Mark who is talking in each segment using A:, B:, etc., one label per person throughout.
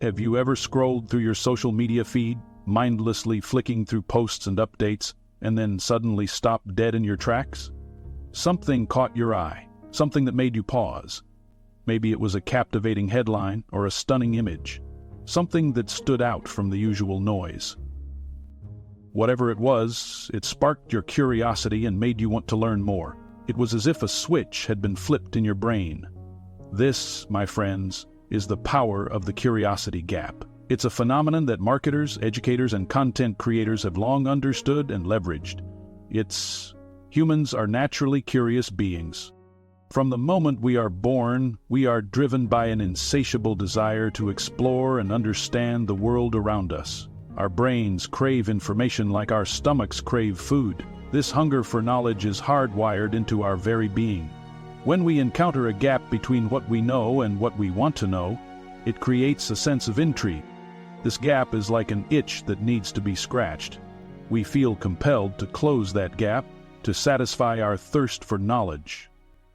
A: Have you ever scrolled through your social media feed, mindlessly flicking through posts and updates, and then suddenly stopped dead in your tracks? Something caught your eye, something that made you pause. Maybe it was a captivating headline or a stunning image, something that stood out from the usual noise. Whatever it was, it sparked your curiosity and made you want to learn more. It was as if a switch had been flipped in your brain. This, my friends, is the power of the curiosity gap. It's a phenomenon that marketers, educators, and content creators have long understood and leveraged. Humans are naturally curious beings. From the moment we are born, we are driven by an insatiable desire to explore and understand the world around us. Our brains crave information like our stomachs crave food. This hunger for knowledge is hardwired into our very being. When we encounter a gap between what we know and what we want to know, it creates a sense of intrigue. This gap is like an itch that needs to be scratched. We feel compelled to close that gap, to satisfy our thirst for knowledge.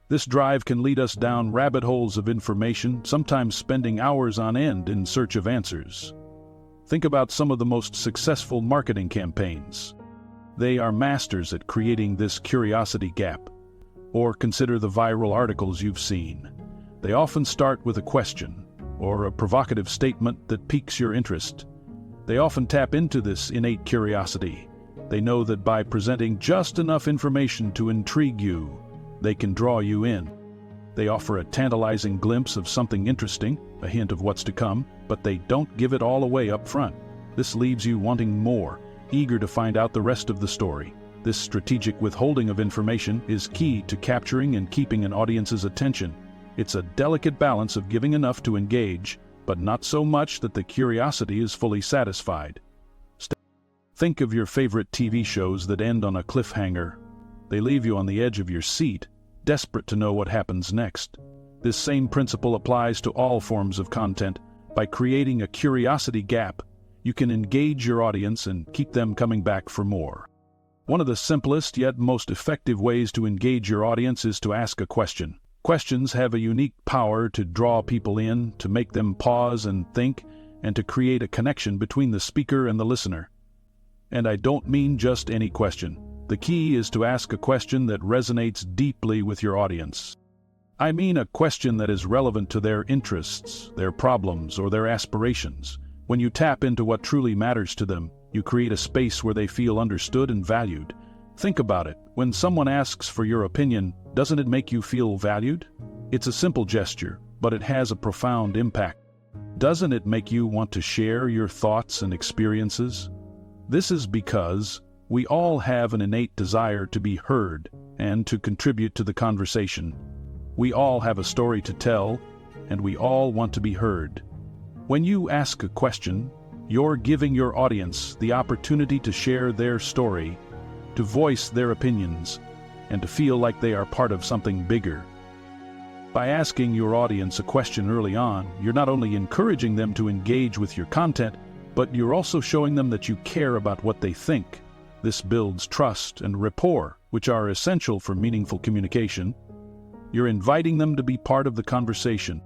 A: This drive can lead us down rabbit holes of information, sometimes spending hours on end in search of answers. Think about some of the most successful marketing campaigns. They are masters at creating this curiosity gap. Or consider the viral articles you've seen. They often start with a question, or a provocative statement that piques your interest. They often tap into this innate curiosity. They know that by presenting just enough information to intrigue you, they can draw you in. They offer a tantalizing glimpse of something interesting, a hint of what's to come, but they don't give it all away up front. This leaves you wanting more, eager to find out the rest of the story. This strategic withholding of information is key to capturing and keeping an audience's attention. It's a delicate balance of giving enough to engage, but not so much that the curiosity is fully satisfied. Think of your favorite TV shows that end on a cliffhanger. They leave you on the edge of your seat, desperate to know what happens next. This same principle applies to all forms of content. By creating a curiosity gap, you can engage your audience and keep them coming back for more. One of the simplest yet most effective ways to engage your audience is to ask a question. Questions have a unique power to draw people in, to make them pause and think, and to create a connection between the speaker and the listener. And I don't mean just any question. The key is to ask a question that resonates deeply with your audience. I mean a question that is relevant to their interests, their problems, or their aspirations. When you tap into what truly matters to them, you create a space where they feel understood and valued. Think about it. When someone asks for your opinion, doesn't it make you feel valued? It's a simple gesture, but it has a profound impact. Doesn't it make you want to share your thoughts and experiences? This is because we all have an innate desire to be heard and to contribute to the conversation. We all have a story to tell, and we all want to be heard. When you ask a question, you're giving your audience the opportunity to share their story, to voice their opinions, and to feel like they are part of something bigger. By asking your audience a question early on, you're not only encouraging them to engage with your content, but you're also showing them that you care about what they think. This builds trust and rapport, which are essential for meaningful communication. You're inviting them to be part of the conversation.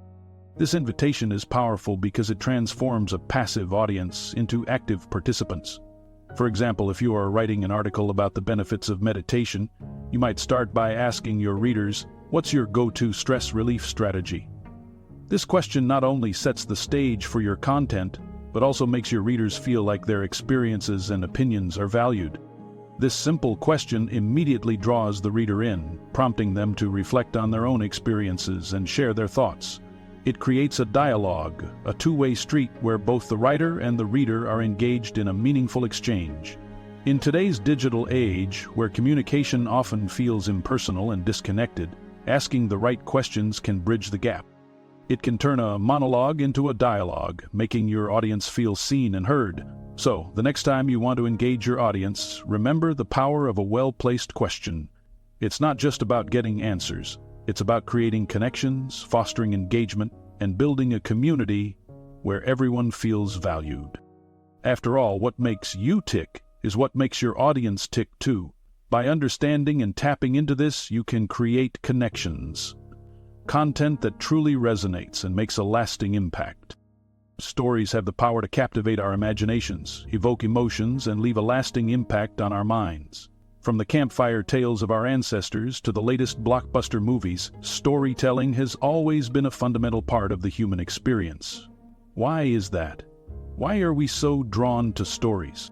A: This invitation is powerful because it transforms a passive audience into active participants. For example, if you are writing an article about the benefits of meditation, you might start by asking your readers, "What's your go-to stress relief strategy?" This question not only sets the stage for your content, but also makes your readers feel like their experiences and opinions are valued. This simple question immediately draws the reader in, prompting them to reflect on their own experiences and share their thoughts. It creates a dialogue, a two-way street where both the writer and the reader are engaged in a meaningful exchange. In today's digital age, where communication often feels impersonal and disconnected, asking the right questions can bridge the gap. It can turn a monologue into a dialogue, making your audience feel seen and heard. So, the next time you want to engage your audience, remember the power of a well-placed question. It's not just about getting answers. It's about creating connections, fostering engagement, and building a community where everyone feels valued. After all, what makes you tick is what makes your audience tick too. By understanding and tapping into this, you can create connections. Content that truly resonates and makes a lasting impact. Stories have the power to captivate our imaginations, evoke emotions, and leave a lasting impact on our minds. From the campfire tales of our ancestors to the latest blockbuster movies, storytelling has always been a fundamental part of the human experience. Why is that? Why are we so drawn to stories?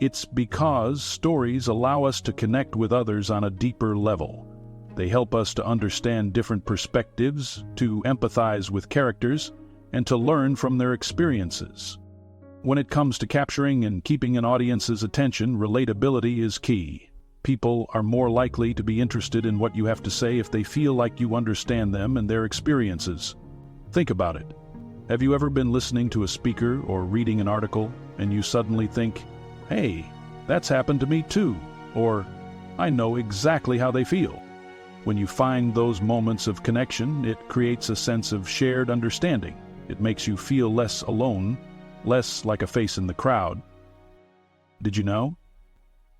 A: It's because stories allow us to connect with others on a deeper level. They help us to understand different perspectives, to empathize with characters, and to learn from their experiences. When it comes to capturing and keeping an audience's attention, relatability is key. People are more likely to be interested in what you have to say if they feel like you understand them and their experiences. Think about it. Have you ever been listening to a speaker or reading an article and you suddenly think, "Hey, that's happened to me too," or "I know exactly how they feel"? When you find those moments of connection, it creates a sense of shared understanding. It makes you feel less alone, less like a face in the crowd. Did you know?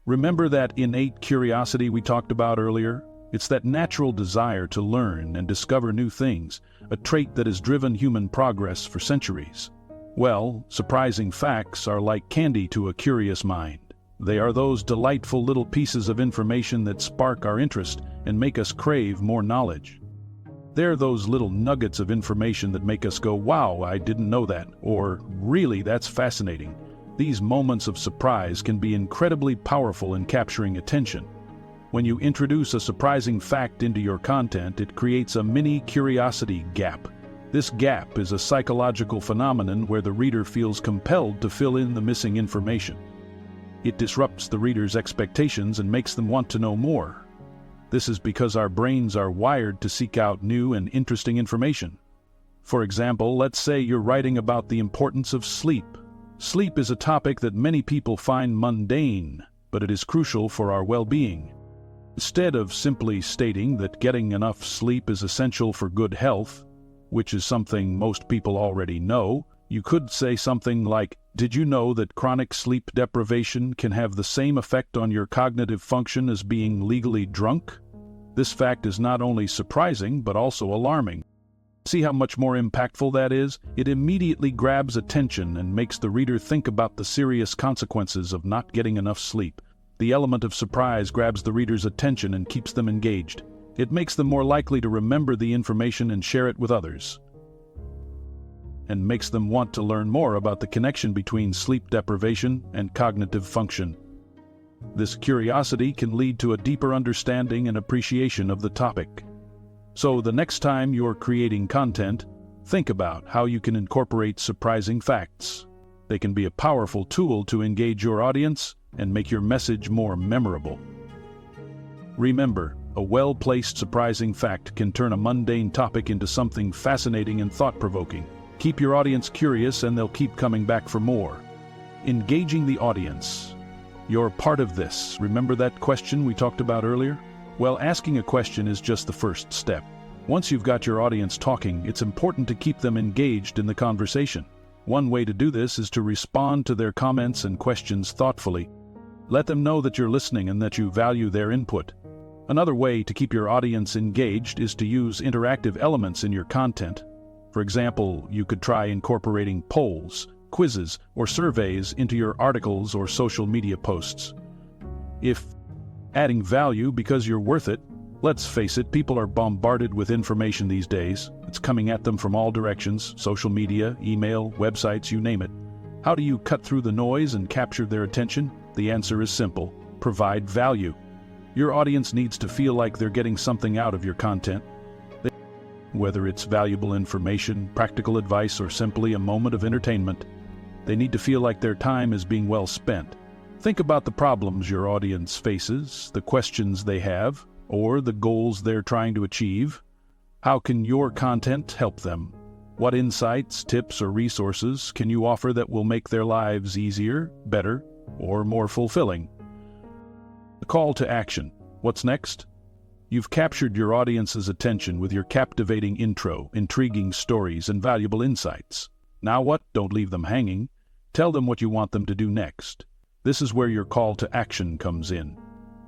A: Remember that innate curiosity we talked about earlier? It's that natural desire to learn and discover new things, a trait that has driven human progress for centuries. Well, surprising facts are like candy to a curious mind. They are those delightful little pieces of information that spark our interest and make us crave more knowledge. They're those little nuggets of information that make us go, "Wow, I didn't know that," or "Really, that's fascinating." These moments of surprise can be incredibly powerful in capturing attention. When you introduce a surprising fact into your content, it creates a mini curiosity gap. This gap is a psychological phenomenon where the reader feels compelled to fill in the missing information. It disrupts the reader's expectations and makes them want to know more. This is because our brains are wired to seek out new and interesting information. For example, let's say you're writing about the importance of sleep. Sleep is a topic that many people find mundane, but it is crucial for our well-being. Instead of simply stating that getting enough sleep is essential for good health, which is something most people already know, you could say something like, "Did you know that chronic sleep deprivation can have the same effect on your cognitive function as being legally drunk?" This fact is not only surprising, but also alarming. See how much more impactful that is? It immediately grabs attention and makes the reader think about the serious consequences of not getting enough sleep. The element of surprise grabs the reader's attention and keeps them engaged. It makes them more likely to remember the information and share it with others, and makes them want to learn more about the connection between sleep deprivation and cognitive function. This curiosity can lead to a deeper understanding and appreciation of the topic. So the next time you're creating content, think about how you can incorporate surprising facts. They can be a powerful tool to engage your audience and make your message more memorable. Remember, a well-placed surprising fact can turn a mundane topic into something fascinating and thought-provoking. Keep your audience curious and they'll keep coming back for more. Engaging the audience. You're part of this. Remember that question we talked about earlier? Well, asking a question is just the first step. Once you've got your audience talking, it's important to keep them engaged in the conversation. One way to do this is to respond to their comments and questions thoughtfully. Let them know that you're listening and that you value their input. Another way to keep your audience engaged is to use interactive elements in your content. For example, you could try incorporating polls, quizzes, or surveys into your articles or social media posts. If adding value because you're worth it, let's face it, people are bombarded with information these days. It's coming at them from all directions: social media, email, websites, you name it. How do you cut through the noise and capture their attention? The answer is simple: provide value. Your audience needs to feel like they're getting something out of your content. Whether it's valuable information, practical advice, or simply a moment of entertainment, they need to feel like their time is being well spent. Think about the problems your audience faces, the questions they have, or the goals they're trying to achieve. How can your content help them? What insights, tips, or resources can you offer that will make their lives easier, better, or more fulfilling? The call to action. What's next? You've captured your audience's attention with your captivating intro, intriguing stories, and valuable insights. Now what? Don't leave them hanging. Tell them what you want them to do next. This is where your call to action comes in.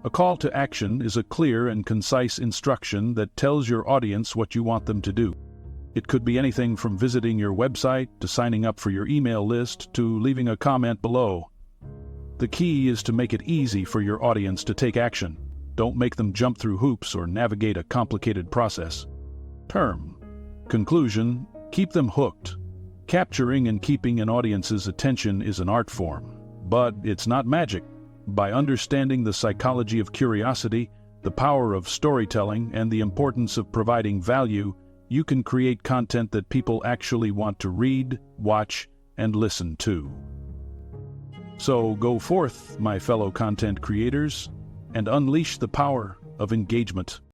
A: A call to action is a clear and concise instruction that tells your audience what you want them to do. It could be anything from visiting your website to signing up for your email list to leaving a comment below. The key is to make it easy for your audience to take action. Don't make them jump through hoops or navigate a complicated process. Conclusion, keep them hooked. Capturing and keeping an audience's attention is an art form, but it's not magic. By understanding the psychology of curiosity, the power of storytelling, and the importance of providing value, you can create content that people actually want to read, watch, and listen to. So go forth, my fellow content creators, and unleash the power of engagement.